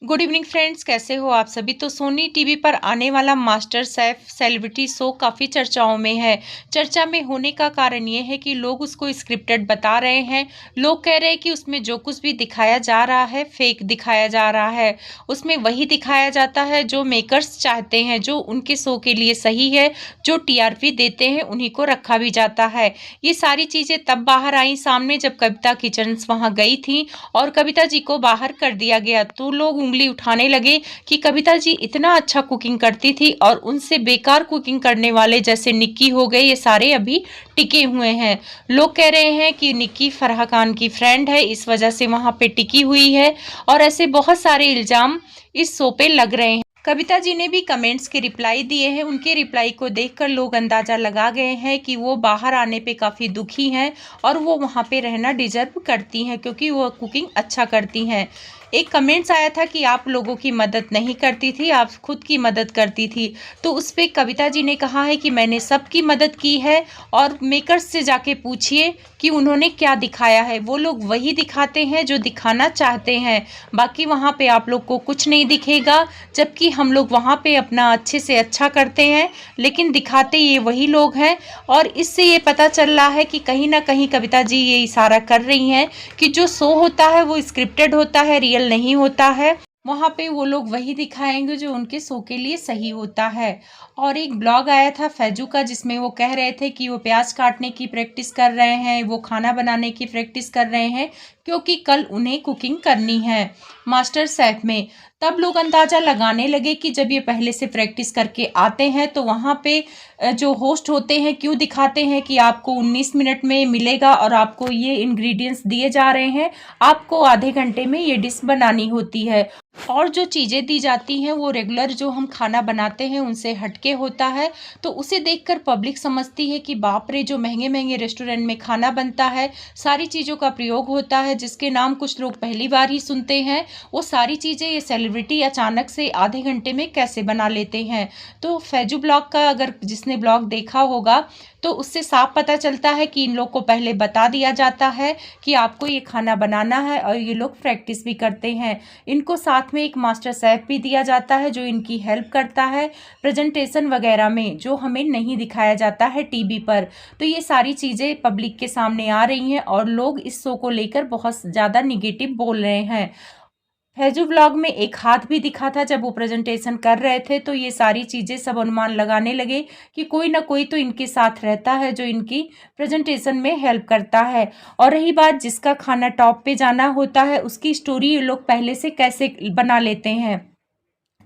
Good evening friends, कैसे हो आप सभी। तो सोनी टीवी पर आने वाला मास्टर शेफ सेलिब्रिटी शो काफ़ी चर्चाओं में है। चर्चा में होने का कारण ये है कि लोग उसको स्क्रिप्टेड बता रहे हैं। लोग कह रहे हैं कि उसमें जो कुछ भी दिखाया जा रहा है फेक दिखाया जा रहा है। उसमें वही दिखाया जाता है जो मेकर्स चाहते हैं, जो उनके शो के लिए सही है, जो टीआरपी देते हैं उन्हीं को रखा भी जाता है। ये सारी चीज़ें तब बाहर आई सामने जब कविता किचन्स वहाँ गई थी और कविता जी को बाहर कर दिया गया। तो लोग उंगली उठाने लगे कि कविता जी इतना अच्छा कुकिंग करती थी और उनसे बेकार कुकिंग करने वाले जैसे निक्की हो गए, ये सारे अभी टिके हुए हैं। लोग कह रहे हैं कि निक्की फराह खान की फ्रेंड है, इस वजह से वहां पे टिकी हुई है और ऐसे बहुत सारे इल्जाम इस शो पे लग रहे हैं। कविता जी ने भी कमेंट्स के रिप्लाई दिए हैं। उनके रिप्लाई को देखकर लोग अंदाजा लगा गए हैं कि वो बाहर आने पे काफ़ी दुखी हैं और वो वहाँ पे रहना डिजर्व करती हैं क्योंकि वो कुकिंग अच्छा करती हैं। एक कमेंट्स आया था कि आप लोगों की मदद नहीं करती थी, आप खुद की मदद करती थी। तो उस पर कविता जी ने कहा है कि मैंने सबकी मदद की है और मेकर्स से जाके पूछिए कि उन्होंने क्या दिखाया है। वो लोग वही दिखाते हैं जो दिखाना चाहते हैं, बाकी वहाँ पे आप लोग को कुछ नहीं दिखेगा। जबकि हम लोग वहाँ पे अपना अच्छे से अच्छा करते हैं, लेकिन दिखाते ये वही लोग हैं। और इससे ये पता चल रहा है कि कहीं ना कहीं कविता जी ये इशारा कर रही हैं कि जो शो होता है वो स्क्रिप्टेड होता है, रियल नहीं होता है। वहाँ पे वो लोग वही दिखाएंगे जो उनके शो के लिए सही होता है। और एक ब्लॉग आया था फैजू का, जिसमें वो कह रहे थे कि वो प्याज काटने की प्रैक्टिस कर रहे हैं, वो खाना बनाने की प्रैक्टिस कर रहे हैं क्योंकि कल उन्हें कुकिंग करनी है मास्टर शेफ में। तब लोग अंदाजा लगाने लगे कि जब ये पहले से प्रैक्टिस करके आते हैं तो वहाँ पे जो होस्ट होते हैं क्यों दिखाते हैं कि आपको 19 मिनट में मिलेगा और आपको ये इंग्रेडिएंट्स दिए जा रहे हैं, आपको आधे घंटे में ये डिश बनानी होती है। और जो चीज़ें दी जाती हैं वो रेगुलर जो हम खाना बनाते हैं उनसे हटके होता है। तो उसे देखकर पब्लिक समझती है कि बाप रे, जो महंगे महंगे रेस्टोरेंट में खाना बनता है, सारी चीज़ों का प्रयोग होता है जिसके नाम कुछ लोग पहली बार ही सुनते हैं, वो सारी चीज़ें ये सेलिब्रिटी अचानक से आधे घंटे में कैसे बना लेते हैं। तो फैजू ब्लॉग का अगर जिसने ब्लॉग देखा होगा तो उससे साफ पता चलता है कि इन लोग को पहले बता दिया जाता है कि आपको ये खाना बनाना है और ये लोग प्रैक्टिस भी करते हैं। इनको साथ में एक मास्टर शेफ भी दिया जाता है जो इनकी हेल्प करता है प्रेजेंटेशन वगैरह में, जो हमें नहीं दिखाया जाता है टीवी पर। तो ये सारी चीज़ें पब्लिक के सामने आ रही हैं और लोग इस शो को लेकर बहुत ज़्यादा निगेटिव बोल रहे हैं। फैजू व्लॉग में एक हाथ भी दिखा था जब वो प्रेजेंटेशन कर रहे थे। तो ये सारी चीज़ें सब अनुमान लगाने लगे कि कोई ना कोई तो इनके साथ रहता है जो इनकी प्रेजेंटेशन में हेल्प करता है। और रही बात जिसका खाना टॉप पे जाना होता है, उसकी स्टोरी ये लोग पहले से कैसे बना लेते हैं।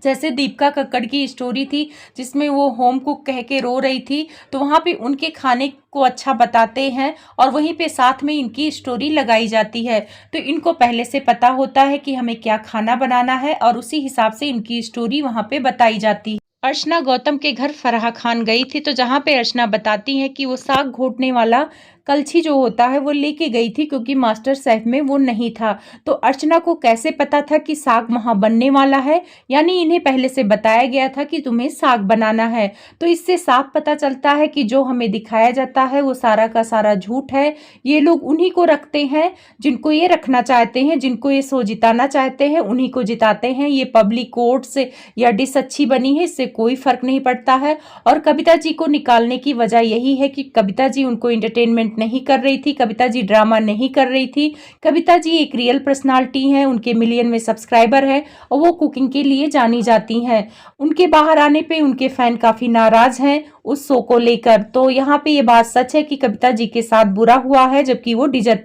जैसे दीपिका कक्कड़ की स्टोरी थी जिसमें वो होम कुक कह के रो रही थी, तो वहाँ पे उनके खाने को अच्छा बताते हैं और वहीं पे साथ में इनकी स्टोरी लगाई जाती है। तो इनको पहले से पता होता है कि हमें क्या खाना बनाना है और उसी हिसाब से इनकी स्टोरी वहाँ पे बताई जाती है। अर्चना गौतम के घर फराह खान गई थी, तो जहाँ पे अर्चना बताती हैं कि वो साग घोटने वाला कलछी जो होता है वो लेके गई थी क्योंकि मास्टर शेफ में वो नहीं था। तो अर्चना को कैसे पता था कि साग वहाँ बनने वाला है, यानी इन्हें पहले से बताया गया था कि तुम्हें साग बनाना है। तो इससे साफ पता चलता है कि जो हमें दिखाया जाता है वो सारा का सारा झूठ है। ये लोग उन्हीं को रखते हैं जिनको ये रखना चाहते हैं, जिनको ये शो जिताना चाहते हैं उन्हीं को जिताते हैं। ये पब्लिक कोर्ट से या डिश अच्छी बनी है इससे कोई फर्क नहीं पड़ता है। और कविता जी को निकालने की वजह यही है कि कविता जी उनको एंटरटेनमेंट नहीं कर रही थी, कविता जी ड्रामा नहीं कर रही थी। कविता जी एक रियल पर्सनालिटी हैं, उनके मिलियन में सब्सक्राइबर हैं और वो कुकिंग के लिए जानी जाती हैं। उनके बाहर आने पे उनके फैन काफी नाराज हैं उस शो को लेकर। तो यहाँ पे ये बात सच है कि कविता जी के साथ बुरा हुआ है जबकि वो डिजर्व